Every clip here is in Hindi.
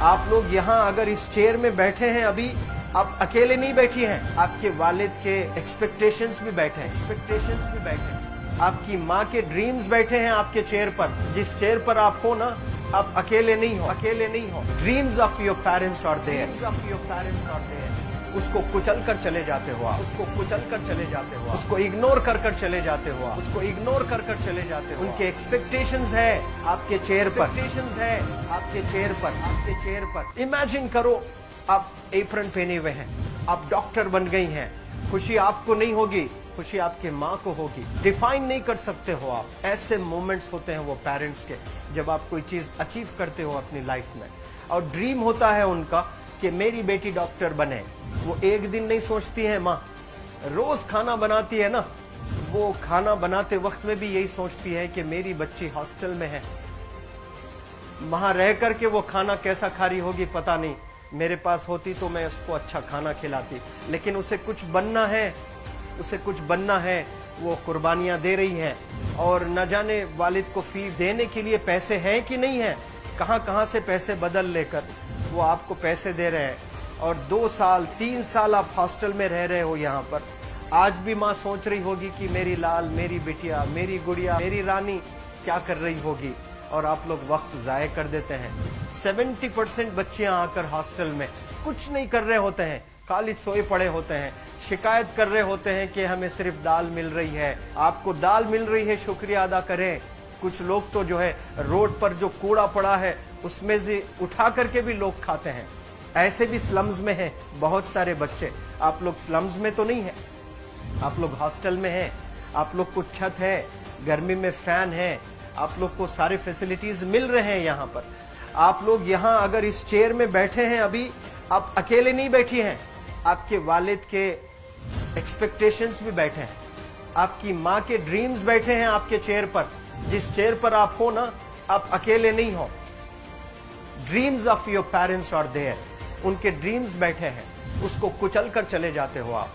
आप लोग यहाँ अगर इस चेयर में बैठे हैं अभी, आप अकेले नहीं बैठी हैं, आपके वालिद के एक्सपेक्टेशंस भी बैठे हैं, आपकी माँ के ड्रीम्स बैठे हैं आपके चेयर पर। जिस चेयर पर आप हो ना, आप अकेले नहीं हो। Dreams of your parents are there. उसको कुचल कर चले जाते हो आप, उसको इग्नोर कर चले जाते हो उनके एक्सपेक्टेशंस है आपके चेयर पर। इमेजिन करो, आप एप्रन पहने हुए हैं, आप डॉक्टर बन गई हैं। खुशी आपको नहीं होगी, खुशी आपके माँ को होगी। डिफाइन नहीं कर सकते हो आप। ऐसे मोमेंट्स होते हैं वो पेरेंट्स के, जब आप कोई चीज अचीव करते हो अपनी लाइफ में, और ड्रीम होता है उनका कि मेरी बेटी डॉक्टर बने। वो एक दिन नहीं सोचती है माँ, रोज खाना बनाती है ना, वो खाना बनाते वक्त में भी यही सोचती है कि मेरी बच्ची हॉस्टल में है, वहां रह करके वो खाना कैसा खा रही होगी पता नहीं। मेरे पास होती तो मैं उसको अच्छा खाना खिलाती, लेकिन उसे कुछ बनना है, वो कुर्बानियां दे रही है। और न जाने वालिद को फी देने के लिए पैसे हैं कि नहीं है, कहां से पैसे बदल लेकर वो आपको पैसे दे रहे हैं। और 2 साल 3 साल आप हॉस्टल में रह रहे हो यहाँ पर। आज भी माँ सोच रही होगी कि मेरी लाल, मेरी बिटिया, मेरी गुड़िया, मेरी रानी क्या कर रही होगी, और आप लोग वक्त जाया कर देते हैं। 70% बच्चियां आकर हॉस्टल में कुछ नहीं कर रहे होते हैं, खाली सोए पड़े होते हैं, शिकायत कर रहे होते हैं कि हमें सिर्फ दाल मिल रही है। आपको दाल मिल रही है, शुक्रिया अदा करें। कुछ लोग तो जो है रोड पर जो कूड़ा पड़ा है उसमें से उठा करके भी लोग खाते हैं। ऐसे भी स्लम्स में हैं बहुत सारे बच्चे। आप लोग स्लम्स में तो नहीं है, आप लोग हॉस्टल में हैं, आप लोग को छत है, गर्मी में फैन है, आप लोग को सारे फैसिलिटीज मिल रहे हैं यहाँ पर। आप लोग यहाँ अगर इस चेयर में बैठे हैं अभी, आप अकेले नहीं बैठी हैं, आपके वालिद के एक्सपेक्टेशंस भी बैठे हैं, आपकी माँ के ड्रीम्स बैठे हैं आपके चेयर पर। जिस चेयर पर आप हो ना, आप अकेले नहीं हो। Dreams of your parents are there. उनके ड्रीम्स बैठे हैं, उसको कुचल कर चले जाते हो आप,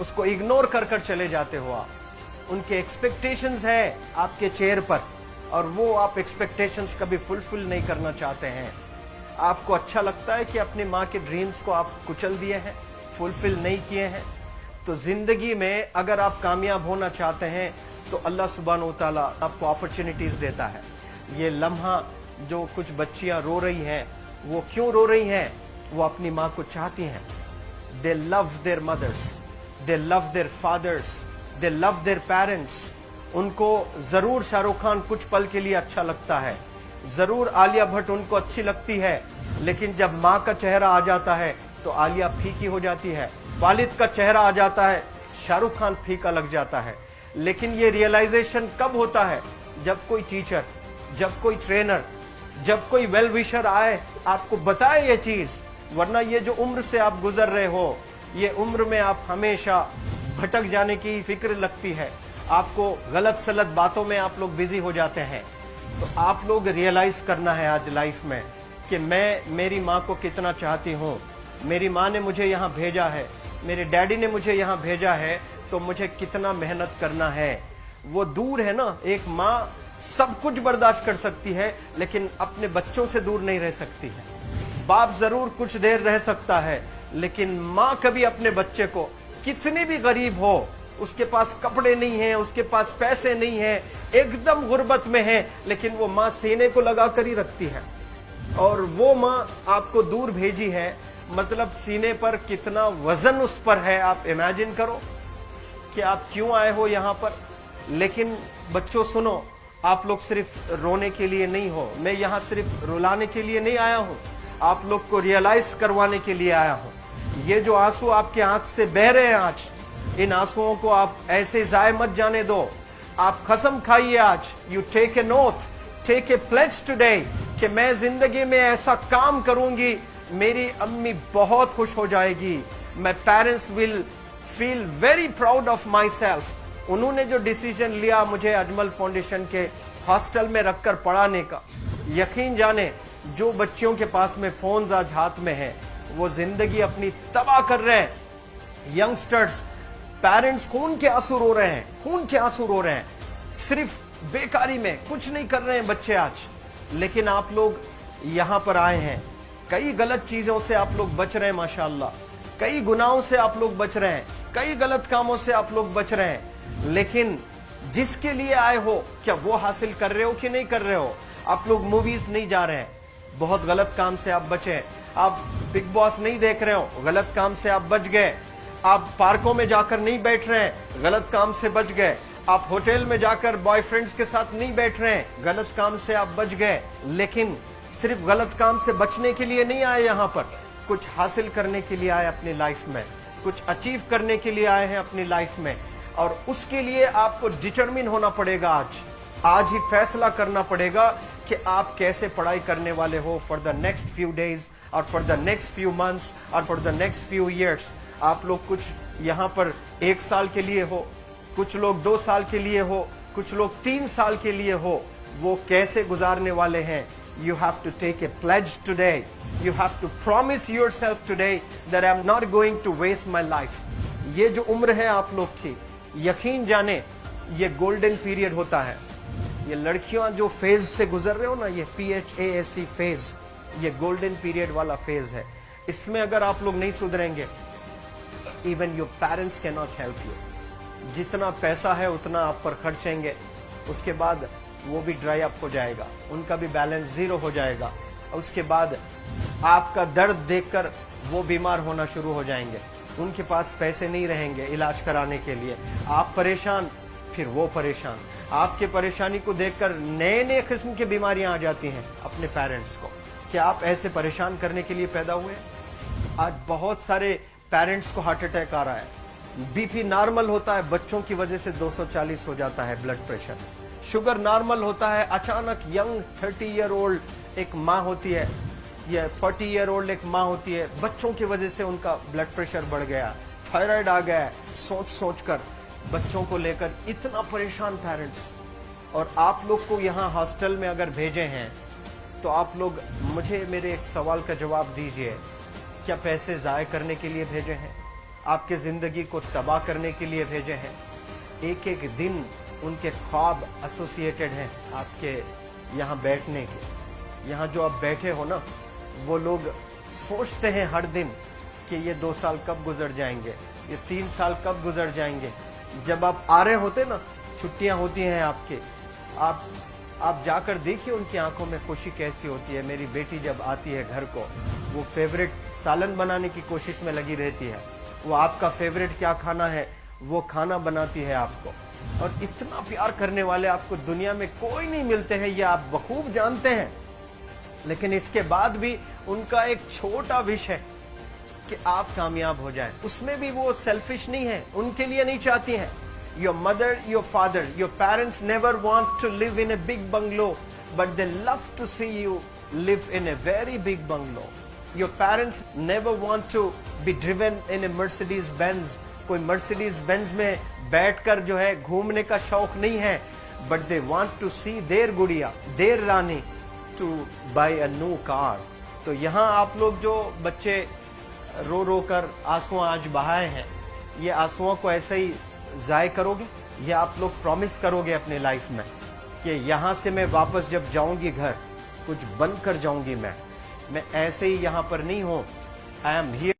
उसको इग्नोर कर चले जाते हो आप। उनके एक्सपेक्टेशंस है आपके चेयर पर, और वो आप एक्सपेक्टेशंस कभी फुलफिल नहीं करना चाहते हैं। आपको अच्छा लगता है कि अपनी माँ के ड्रीम्स को आप कुचल दिए हैं, फुलफिल नहीं किए हैं। तो जिंदगी में अगर आप कामयाब होना चाहते हैं तो अल्लाह सुब्हानहू तआला आपको अपॉर्चुनिटीज देता है। ये लम्हा जो कुछ बच्चियां रो रही हैं, वो क्यों रो रही हैं? वो अपनी माँ को चाहती हैं। They love their mothers, they love their fathers, they love their parents. उनको जरूर शाहरुख खान कुछ पल के लिए अच्छा लगता है, जरूर आलिया भट्ट उनको अच्छी लगती है, लेकिन जब माँ का चेहरा आ जाता है तो आलिया फीकी हो जाती है। वालिद का चेहरा आ जाता है, शाहरुख खान फीका लग जाता है। लेकिन ये रियलाइजेशन कब होता है? जब कोई टीचर, जब कोई ट्रेनर, जब कोई वेल विशर आए, आपको बताए ये चीज। वरना ये जो उम्र से आप गुजर रहे हो, ये उम्र में आप हमेशा भटक जाने की फिक्र लगती है, आपको गलत सलत बातों में आप लोग बिजी हो जाते हैं। तो आप लोग रियलाइज करना है आज लाइफ में कि मैं मेरी माँ को कितना चाहती हूँ। मेरी माँ ने मुझे यहाँ भेजा है, मेरे डैडी ने मुझे यहाँ भेजा है, तो मुझे कितना मेहनत करना है। वो दूर है ना, एक माँ सब कुछ बर्दाश्त कर सकती है, लेकिन अपने बच्चों से दूर नहीं रह सकती है। बाप जरूर कुछ देर रह सकता है, लेकिन माँ कभी अपने बच्चे को, कितनी भी गरीब हो, उसके पास कपड़े नहीं हैं, उसके पास पैसे नहीं हैं, एकदम गुर्बत में है, लेकिन वो माँ सीने को लगा कर ही रखती है। और वो माँ आपको दूर भेजी है, मतलब सीने पर कितना वजन उस पर है। आप इमेजिन करो कि आप क्यों आए हो यहाँ पर। लेकिन बच्चों सुनो, आप लोग सिर्फ रोने के लिए नहीं हो, मैं यहाँ सिर्फ रुलाने के लिए नहीं आया हूँ, आप लोग को रियलाइज करवाने के लिए आया हूँ। ये जो आंसू आपके आंख से बह रहे हैं आज, इन आंसुओं को आप ऐसे जाए मत जाने दो। आप कसम खाइए आज, you take a note, take a pledge today, कि मैं जिंदगी में ऐसा काम करूंगी, मेरी अम्मी बहुत खुश हो जाएगी। My parents will feel very proud of my self. उन्होंने जो डिसीजन लिया मुझे अजमल फाउंडेशन के हॉस्टल में रखकर पढ़ाने का, यकीन जाने जो बच्चियों के पास में फोन्स आज हाथ में हैं, वो जिंदगी अपनी तबाह कर रहे हैं। यंगस्टर्स, पेरेंट्स खून के आंसू रो रहे हैं, खून के आंसू रो रहे हैं, सिर्फ बेकारी में कुछ नहीं कर रहे हैं बच्चे आज। लेकिन आप लोग यहाँ पर आए हैं, कई गलत चीजों से आप लोग बच रहे हैं माशाअल्लाह, कई गुनाहों से आप लोग बच रहे हैं, कई गलत कामों से आप लोग बच रहे हैं, लेकिन जिसके लिए आए हो क्या वो हासिल कर रहे हो कि नहीं कर रहे हो? आप लोग मूवीज नहीं जा रहे हैं, बहुत गलत काम से आप बचे। आप बिग बॉस नहीं देख रहे हो, गलत काम से आप बच गए। आप पार्कों में जाकर नहीं बैठ रहे हैं, गलत काम से बच गए। आप होटल में जाकर बॉयफ्रेंड्स के साथ नहीं बैठ रहे हैं, गलत काम से आप बच गए। लेकिन सिर्फ गलत काम से बचने के लिए नहीं आए, यहाँ पर कुछ हासिल करने के लिए आए अपनी लाइफ में, कुछ अचीव करने के लिए आए हैं अपनी लाइफ में। और उसके लिए आपको डिटरमिन होना पड़ेगा। आज ही फैसला करना पड़ेगा कि आप कैसे पढ़ाई करने वाले हो for the next few days और for the next few months और for the next few years. आप लोग कुछ यहाँ पर 1 साल के लिए हो, कुछ लोग 2 साल के लिए हो, कुछ लोग 3 साल के लिए हो, वो कैसे गुजारने वाले हैं? You have to take a pledge today. You have to promise yourself today that I'm not going to waste my life. ये जो उम्र है आप लोग की, यकीन जाने ये गोल्डन पीरियड होता है। ये लड़कियां जो फेज से गुजर रहे हो ना, ये PHASE फेज, ये गोल्डन पीरियड वाला फेज है। इसमें अगर आप लोग नहीं सुधरेंगे, even your parents can not help you. जितना पैसा है उतना आप पर खर्चेंगे, उसके बाद वो भी ड्राई अप हो जाएगा, उनका भी बैलेंस जीरो हो जाएगा। उसके बाद आपका दर्द देखकर वो बीमार होना शुरू हो जाएंगे, उनके पास पैसे नहीं रहेंगे इलाज कराने के लिए। आप परेशान, फिर वो परेशान। आपके परेशानी को देखकर नए नए किस्म की बीमारियां आ जाती हैं अपने पेरेंट्स को। क्या आप ऐसे परेशान करने के लिए पैदा हुए? आज बहुत सारे पेरेंट्स को हार्ट अटैक आ रहा है। बीपी नॉर्मल होता है, बच्चों की वजह से 240 हो जाता है ब्लड प्रेशर। शुगर नॉर्मल होता है, अचानक यंग 30 ईयर ओल्ड एक माँ होती है या 40 ईयर ओल्ड एक माँ होती है, बच्चों की वजह से उनका ब्लड प्रेशर बढ़ गया, थायराइड आ गया। सोच सोच कर बच्चों को लेकर इतना परेशान पेरेंट्स। और आप लोग को यहाँ हॉस्टल में अगर भेजे हैं तो आप लोग मुझे मेरे एक सवाल का जवाब दीजिए, क्या पैसे ज़ाय करने के लिए भेजे हैं? आपके ज़िंदगी को तबाह करने के लिए भेजे हैं? एक एक दिन उनके ख्वाब एसोसिएटेड हैं आपके यहाँ बैठने के। यहाँ जो आप बैठे हो ना, वो लोग सोचते हैं हर दिन कि ये 2 साल कब गुजर जाएंगे, ये 3 साल कब गुजर जाएंगे। जब आप आ रहे होते ना, छुट्टियाँ होती हैं आपके, आप जाकर देखिए उनकी आंखों में खुशी कैसी होती है। मेरी बेटी जब आती है घर को, वो फेवरेट सालन बनाने की कोशिश में लगी रहती है। वो आपका फेवरेट क्या खाना है वो खाना बनाती है आपको। और इतना प्यार करने वाले आपको दुनिया में कोई नहीं मिलते हैं, ये आप बखूब जानते हैं। लेकिन इसके बाद भी उनका एक छोटा विश है कि आप कामयाब हो जाएं। उसमें भी वो सेल्फिश नहीं है, उनके लिए नहीं चाहती हैं। Your mother, your father, your parents never want to live in a big bungalow, but they love to see you live in a very big bungalow. Your parents never want to be driven in a Mercedes Benz. कोई Mercedes Benz में बैठकर जो है घूमने का शौक नहीं है, but they want to see their गुड़िया, their Rani to buy a new car. तो यहाँ आप लोग जो बच्चे रो रो कर आंसू आज बहाए हैं, ये आंसुओं को ऐसे ही ज़ाय करोगे? ये आप लोग प्रॉमिस करोगे अपने लाइफ में कि यहाँ से मैं वापस जब जाऊंगी घर, कुछ बन कर जाऊंगी। मैं ऐसे ही यहाँ पर नहीं हूँ। I am here.